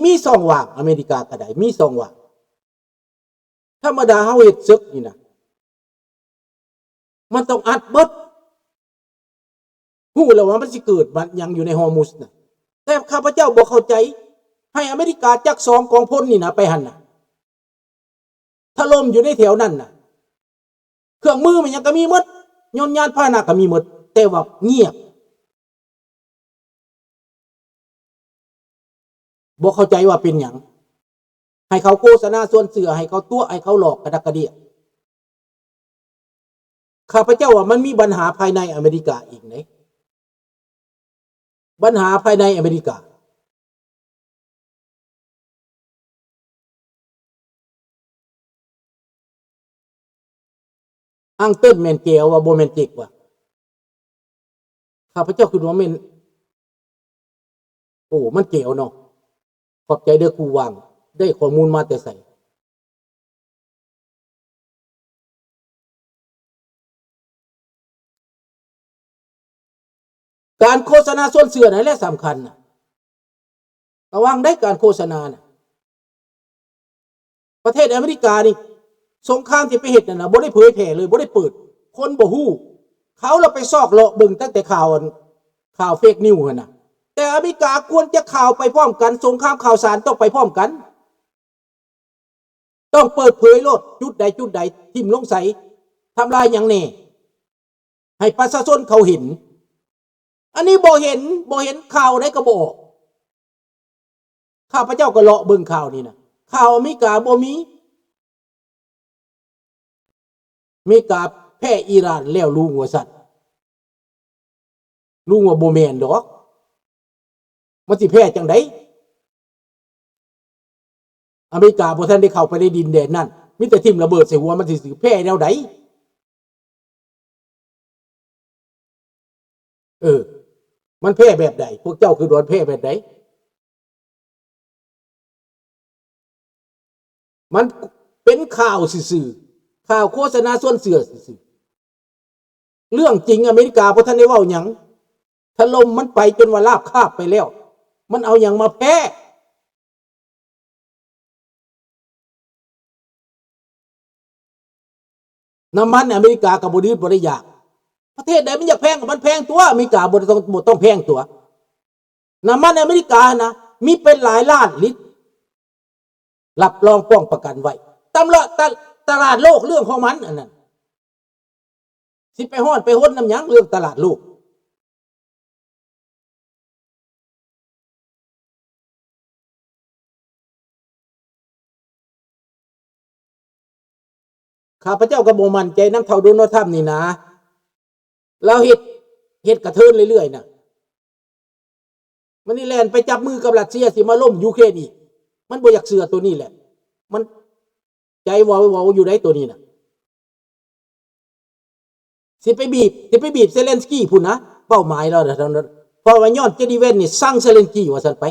มีสองว่างอเมริกาก็ได้มีสองว่างธรรมดาเฮาเฮ็ดศึกนี่นะมันต้องอัดเบิดฮู้แล้วว่ามันสิเกิดมันยังอยู่ในฮอร์มุซน่ะแต่ข้าพเจ้าบ่เข้าใจให้อเมริกาจักสองกองพลนี่นะไปหั่นน่ะถล่มอยู่ในแถวนั้นน่ะเครื่องมือมันยังก็มีหมดยนต์ยานพาหนะก็มีหมดแต่ว่าเงียบบ่เข้าใจว่าเป็นหยังให้เขาโฆษณาส่วนเสือให้เขาตัวให้เขาหลอกกระดักกระเดียข้าพเจ้าว่ามันมีปัญหาภายในอเมริกาอีกไหนปัญหาภายในอเมริกาอ้างเต้นแมนเกลว่าโบแมนติกว่าข้าพเจ้าคือว่าเมนโอ้มันเกลเนาะขอบใจเด้อครูวางได้ข้อมูลมาแต่ใส่การโฆษณาส่วนเสือนั่นแหละสำคัญนะระวังได้การโฆษณานะประเทศอเมริกานี่สงครามที่ไปเห็ดน่ะนะบ่ได้เผยแผ่เลยบ่ได้เปิดคนบ่ฮู้เขาเราไปซอกเลาะเบิ่งตั้งแต่ข่าวเฟกนิวส์น่ะแต่อเมริกาควรจะข่าวไปพร้อมกันสงครามข่าวสารต้องไปพร้อมกันต้องเปิดเผยโลดจุดใดจุดใดทิ่มลงใส่ทำลายอย่างแน่ให้ประชาชนเขาเห็นอันนี้บ่เห็นข่าวได้ก็บ่ข้าพเจ้าก็เลาะเบิ่งข่าวนี่นะข่าวอเมริกาบ่มีอเมริกาแพ้อิหร่านแล้วลุงว่าซั่นลุงว่าบ่แม่นดอกมันสิแพ้จังได๋อเมริกาบ่ทันได้เข้าไปในดินแดนนั้นมีแต่ทิ่มระเบิดใส่หัวมันสิแพ้แนวใดมันแพ้แบบใดพวกเจ้าคือโดนแพ้แบบใดมันเป็นข่าวซื่อๆข่าวโฆษณาส่วนเสือซื่อๆเรื่องจริงอเมริกาบ่ทันได้เว้าหยังถล่มมันไปจนว่าราบคาบไปแล้วมันเอาหยังมาแพ้น้ำมันอเมริกากับบ่ดื้อบ่ได้อยากประเทศใดมันอยากแพงกับมันแพงตัวอเมริกาบ่ต้องแพงตัวน้ำมันอเมริกานะมีเป็นหลายล้านลิตรรับรองป้องประกันไว้ตลาดโลกเรื่องของมันอันนั้นสิไปฮ้อนไปฮ้นน้ำหยังเรื่องตลาดโลกข้าพเจ้าก็บ่มั่นใจน้ำเท่าโดนัลด์ทรัมป์นี่นะเราเฮ็ดกระเทินเรื่อยๆนะมันนี่แลนไปจับมือกับรัสเซียสิมาล่มยูเครนอีกมันบ่อยากเสือตัวนี้แหละมันใจวาวอยู่ได้ตัวนี้นะสิไปบีบเซเลนสกี้พุ่นนะเป้าหมายเราเท่านั้นเพราะว่าย้อนเจดีเวนนี่สั่งเซเลนสกี้ว่าซั่นไป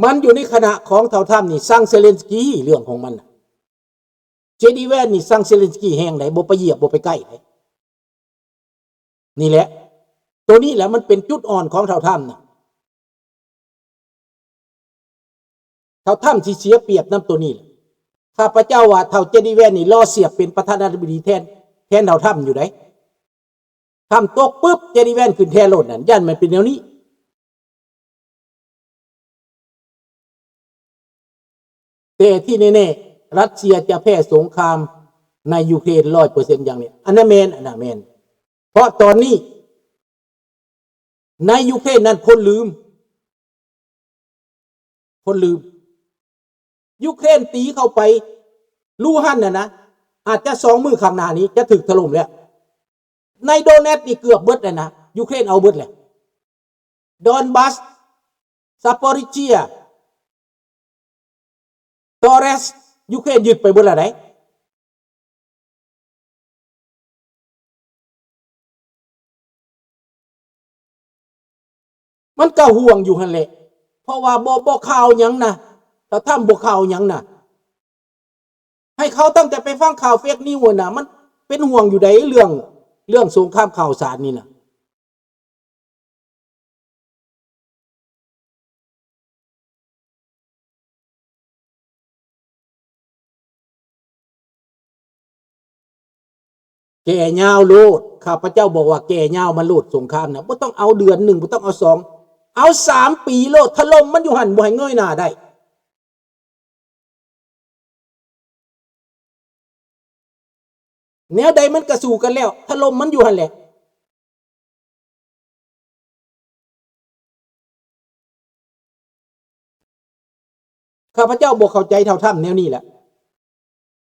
มันอยู่ในขณะของเท่าทํนี่สั่งเซเลนสกี้เรื่องของมันเจดีเวนนี่สั่งเซเลนสกี้แห้งไหนบ่ไปเหยียบบ่ไปใกล้นี่แหละตัวนี้แหละมันเป็นจุดอ่อนของเท่าทํน่ะเท่าถ้ำที่เสียเปรียบน้ำตัวนี้แหละข้าพเจ้าว่าเท่าเจดีแวนนี่ล่อเสียบเป็นประธานาธิบดีแทนเท่าถ้ำอยู่ไหนถ้ำตกปุ๊บเจดีแวนขึ้นแทนโลดนั่นย่านมันเป็นแนวนี้แต่ที่แน่ๆรัสเซียจะแพ้สงครามในยูเครน100%อย่างนี้อันนั้นแมนเพราะตอนนี้ในยูเครนนั้นคนลืมยูเครนตีเข้าไปลูฮั่นนะอาจจะ2 มือข้างหน้านี้จะถึกถล่มแล้วในโดเนตนี่เกือบเบิดเลยนะยูเครนเอาเบิดเลยดอนบัสซาปอริเจียตอเรสยูเครนยึดไปเบิดแล้วไหนมันก็ห่วงอยู่หั่นแหละเพราะว่าบ่ข่าวหยังนะ เราทำบวกข่าวยังน่ะให้เขาตั้งแต่ไปฟังข่าวเฟกนิวน่ะมันเป็นห่วงอยู่ใดเรื่องสงครามข่าวสารนี่น่ะแก่ยาวโลดข้าพเจ้าบอกว่าแก่ยาวมาโลดสงครามนะบ่ต้องเอาเดือนหนึ่งบ่ต้องเอา2เอา3 ปีโลดถล่มมันอยู่หันบ่ให้เงยหน้าได้แนวใดมันกระสู่กันแล้วถล่มมันอยู่หันแหละข้าพเจ้าบอกเข้าใจเท่าท่านแนวนี้แหละ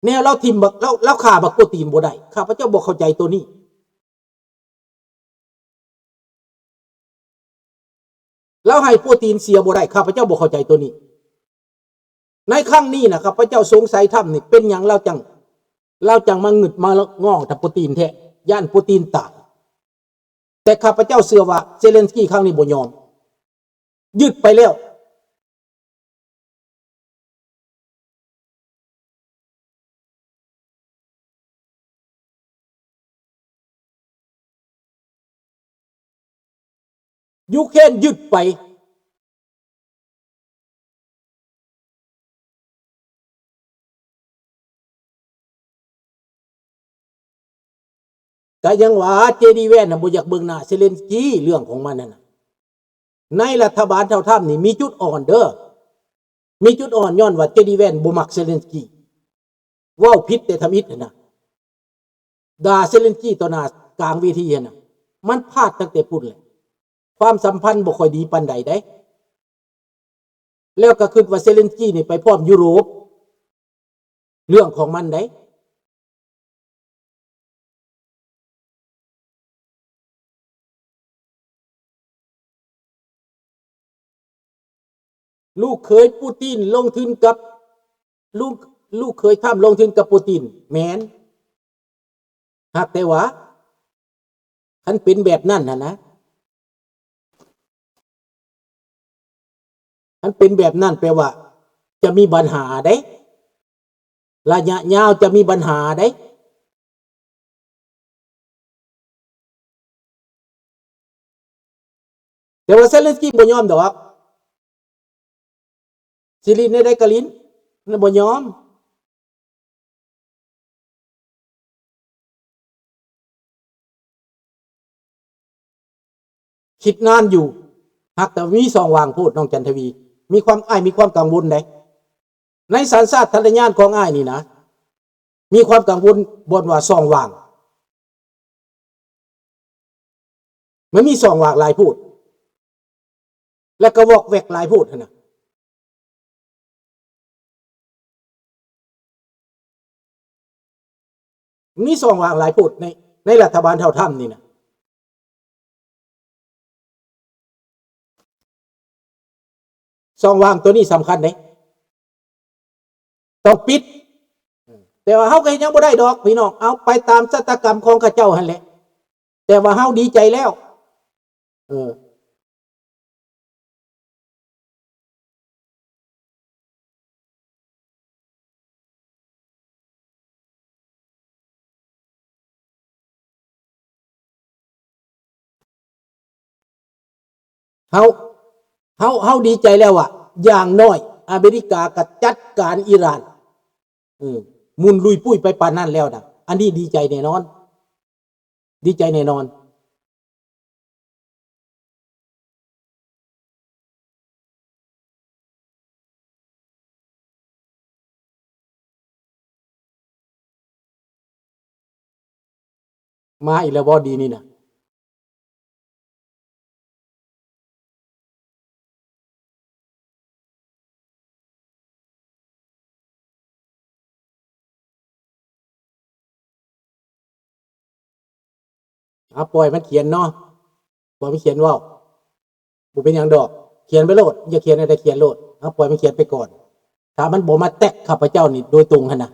แนวเราทิมบักเราขาบักโปรตีนบ่ได้ข้าพเจ้าบอกเข้าใจตัวนี้เราให้โปรตีนเสียบ่ได้ข้าพเจ้าบอกเข้าใจตัวนี้ในครั้งนี้นะข้าพเจ้าสงสัยท่านนี่เป็นอย่างเราจังมาหงึดมาง้อแต่โปรตีนแท้ย่านโปรตีนตายแต่ข้าพเจ้าเชื่อว่าเซเลนสกี้ครั้งนี้บ่ยอมยึดไปแล้วยูเครนยึดไปแต่ยังว่าเจดีแวนน่ะบ่อยากเบิ่งหน้าเซเลนสกี้เรื่องของมันนั่นน่ะในรัฐบาลเท่าท่านนี่มีจุดอ่อนเด้อมีจุดอ่อนย้อนว่าเจดีแวนบ่มักเซเลนสกี้ว้าวผิดแต่ทำอิฐนะด่าเซเลนสกี้ต่อหน้ากลางเวทีน่ะมันพลาดตั้งแต่พูดเลยความสัมพันธ์บ่ค่อยดีปานใดได้แล้วก็คิดว่าเซเลนสกี้นี่ไปพร้อมยุโรปเรื่องของมันได้ลูกเคยปูตินลงทุนกับลูกลูกเคยทำลงทุนกับปูตินแมนหากแต่ว่าคันเป็นแบบนั้นนะมันเป็นแบบนั้นแปลว่าจะมีปัญหาได้ระยะยาวจะมีปัญหาได้แต่ว่าเซเลนสกี้บ่ยอมดอกซิลินได้กะลินนั่นบ่ยอมคิดนานอยู่หากแต่มี2 วางพูดน้องจันทวีมีความกังวลได้ในสัญชาตญาณของอ้ายนี่นะมีความกังวลบนว่า2 วางมันมี2 วางหลายพูดและก็วอกแวกหลายพูดนะมี2 วางหลายพูดในรัฐบาลเท่าท่านนี่นะ2 วางตัวนี้สำคัญเลยต้องปิดแต่ว่าเฮาก็ยังบ่ได้ดอกพี่น้องเอาไปตามชะตากรรมของข้าเจ้าหั่นแหละแต่ว่าเฮาดีใจแล้วเออเฮาเฮาดีใจแล้วอ่ะอย่างน้อยอเมริกาก็จัดการอิหร่านมุนลุยปุ้ยไปปานนั้นแล้วนะอันนี้ดีใจแน่นอนดีใจแน่นอนมาอีกแล้วบ่ดีนี่นะเอาปล่อยมันเขียนเนาะปล่อยมันเขียนว่าบ่เป็นหยังดอกเขียนไปโลดอย่าเขียนอะไรเขียนโลดเอาปล่อยมันเขียนไปก่อนถ้ามันบ่มาแตะข้าพเจ้านี่โดยตรงหั่นน่ะ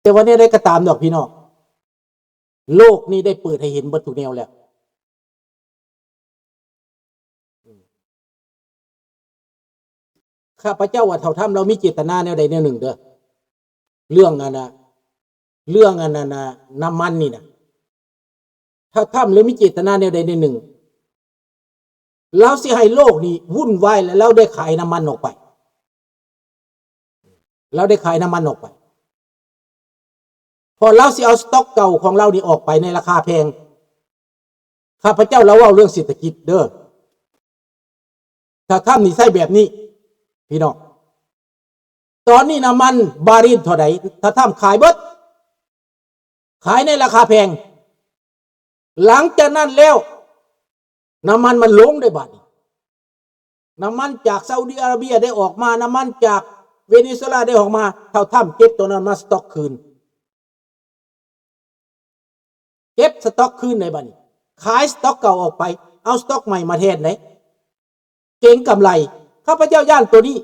แต่วันนี้ได้ก็ตามดอกพี่น้องโลกนี้ได้เปิดให้เห็นเบิดทุกแนวแล้ว ข้าพเจ้าว่าเท่าทำเรามีเจตนาแนวใดแนวหนึ่งเด้อเรื่องอันนะเรื่องอันนั้นนะน้ำมันนี่นะถ้าทำแล้วมีเจตนาแนวใดแนวหนึ่งเราสิให้โลกนี้วุ่นวายแล้วเราได้ขายน้ำมันออกไปเราได้ขายน้ำมันออกไปพอเราสิเอาสต็อกเก่าของเรานี่ออกไปในราคาแพงข้าพเจ้าเราเล่าเรื่องเศรษฐกิจเด้อถ้าทำนี่ใช่แบบนี้พี่น้องตอนนี้น้ำมันบาริลเท่าไหร่ถ้าทำขายเบิดขายในราคาแพงหลังจากนั้นแล้วน้ำมันมันลงได้บัดนี้น้ำมันจากซาอุดิอาระเบียได้ออกมาน้ำมันจากเวเนซุเอลาได้ออกมาเท่าทำเก็บตัวนั้นมาสต็อกคืนเก็บสต็อกคืนในบัดนี้ขายสต็อกเก่าออกไปเอาสต็อกใหม่มาแทนไหนเก่งกำไรข้าพเจ้าย่านตัวนี้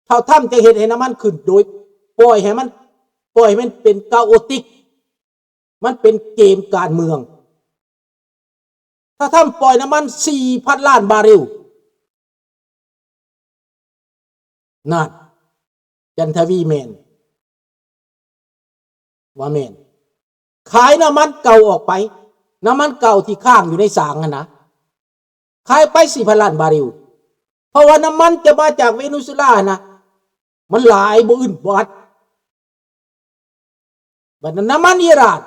เท่าทำจะเห็นให้น้ำมันขึ้นโดยปล่อยให้มันเป็นกาโอติกมันเป็นเกมการเมืองถ้าทำปล่อยน้ำมัน 4,000 ล้านบาร์เรลนั่นจันทวีแมนว่าแมนขายน้ำมันเก่าออกไปน้ำมันเก่าที่ข้างอยู่ในสางนะขายไป 4,000 ล้านบาร์เรลเพราะว่าน้ำมันจะมาจากเวเนซุเอลานะมันหลายบ่อื่นบ่อัดบัดนั้นน้ำมันอิหร่าน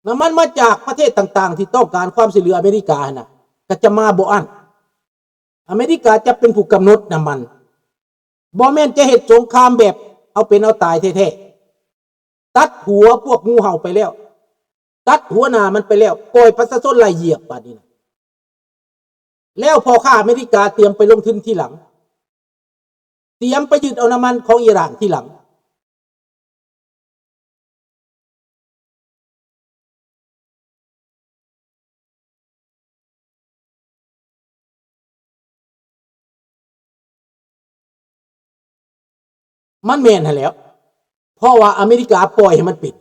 น้ำมันมาจากประเทศต่างๆที่ต้องการความช่วยเหลืออเมริกานะก็จะมาบ่อันอเมริกาจะเป็นผู้กำหนดน้ำมันบ่แม่นจะเหตุสงครามแบบเอาเป็นเอาตายแท้ๆตัดหัวพวกงูเห่าไปแล้วตัดหัวหน้ามันไปแล้วปล่อยประชาชนไล่เหยียบบัดนี้นะแล้วพอข้าอเมริกาเตรียมไปลงทุนที่หลังเตรียมไปยึดเอาน้ำมันของอิหร่านที่หลังมันแม่นให้แล้วเพราะว่าอเมริกาปล่อยให้มันปิด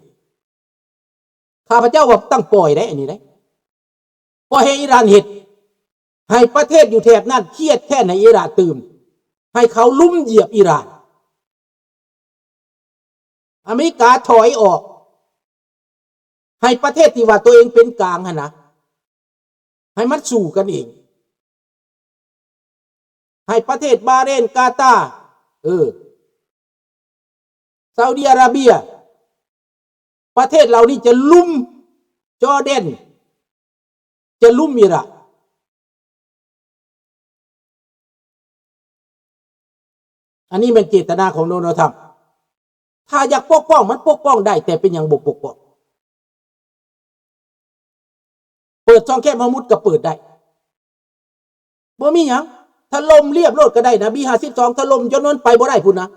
ข้าพเจ้าว่าตั้งปล่อยได้อันนี้ได้ปล่อยให้อิหร่านเห็ดให้ประเทศอยู่แถบนั้นเครียดแค่ไหนอิหร่านตื่นให้เขาลุ่มเหยียบอิหร่านอเมริกาถอยออกให้ประเทศที่ว่าตัวเองเป็นกลางนะให้มันสู้กันเองให้ประเทศบาห์เรนกาตาร์ซาอุดิอาระเบียประเทศเหล่านี้จะลุ่มจอร์แดนจะลุ่มอิหร่านอันนี้เป็นเจตนาของโดนัลด์ทรัมป์ถ้าอยากปกป้องมันปกป้องได้แต่เป็นอย่างบุกปกป้องเปิดช่องแคบมามุดก็เปิดได้บ่มีหยังถล่มเรียบโลดก็ได้นะB-52ถล่มจนนั้นไปบ่ได้พุ่นนะ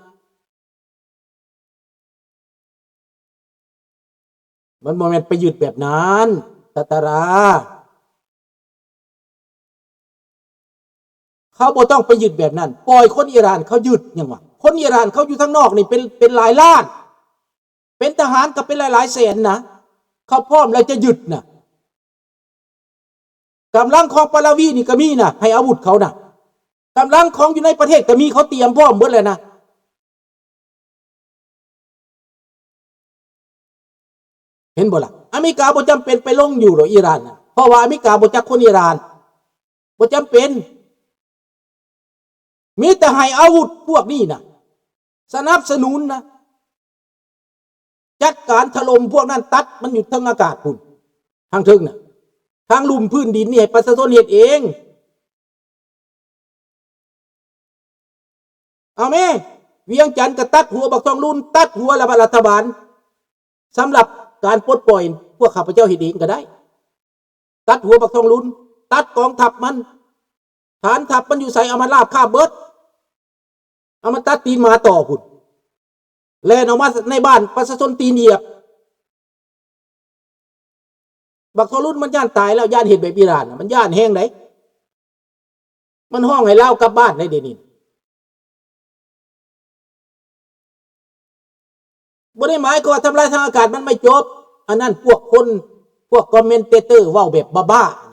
มันบ่แม่นไปยึดแบบนั้นตาราเขาบ่ต้องไปยึดแบบนั้นปล่อยคนอิหร่านเขายึดยังวะคนอิหร่านเขาอยู่ทางนอกนี่เป็นหลายล้านเป็นทหารก็เป็นหลายแสนนะเขาพร้อมแล้วจะยึดนะกำลังของปาลาวีนี่ก็มีนะให้อาวุธเขานะกำลังของอยู่ในประเทศก็มีเขาเตรียมพร้อมหมดเลยนะเห็นบ่ล่ะอเมริกาบ่จำเป็นไปลงอยู่หรอกอิหร่านนะเพราะว่าอเมริกาบ่จักคนอิหร่านบ่จำเป็นมีแต่ให้อาวุธพวกนี้นะสนับสนุนนะจัดการถล่มพวกนั้นตัดมันอยู่ทางอากาศพุ่นทางทึงน่ะทางลุ่มพื้นดินนี่ให้ประชาชนเฮ็ดเองเอาแม่เวียงจันทร์ก็ตัดหัวบักทองลุนตัดหัวรัฐบาลสำหรับการปลดปล่อยพวกข้าพเจ้าเฮ็ดเองก็ได้ตัดหัวบักทองลุนตัดกองทัพมันฐานทัพมันอยู่ใส่เอามาลาบคาบเบิดเอามาตัดตีนมาต่อพุ่นแล่นออกมาในบ้านประชาชนตีนเหยียบบักทอรุ่นมันย่านตายแล้วย่านเห็ดแบบอิหร่านมันย่านแห้งไหนมันห้องให้เล่ากลับบ้านได้เดี๋ยวนี้บ่ได้หมายก็ว่าทำลายทางอากาศมันไม่จบอันนั้นพวกคนพวกคอมเมนเตอร์เว้าแบบบ้าๆ